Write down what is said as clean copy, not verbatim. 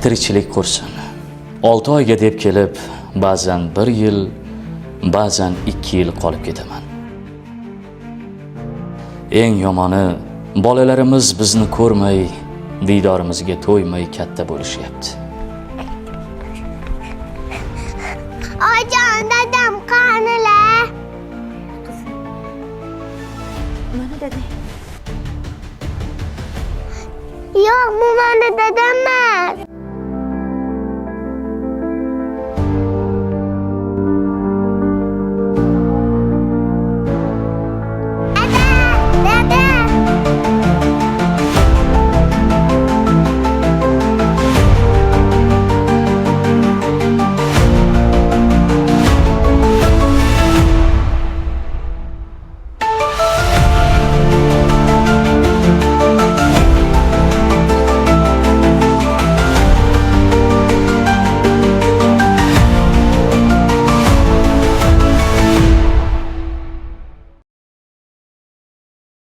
tirikchilik qursin. 6 oyga deb kelib, ba'zan 1 yil, ba'zan 2 yil qolib ketaman. Eng yomoni, bolalarimiz bizni ko'rmay, diydorimizga to'ymay katta bo'lishyapti. Ojon, dadam qanilar? Mana dadang. Yo'q, bu meni dadam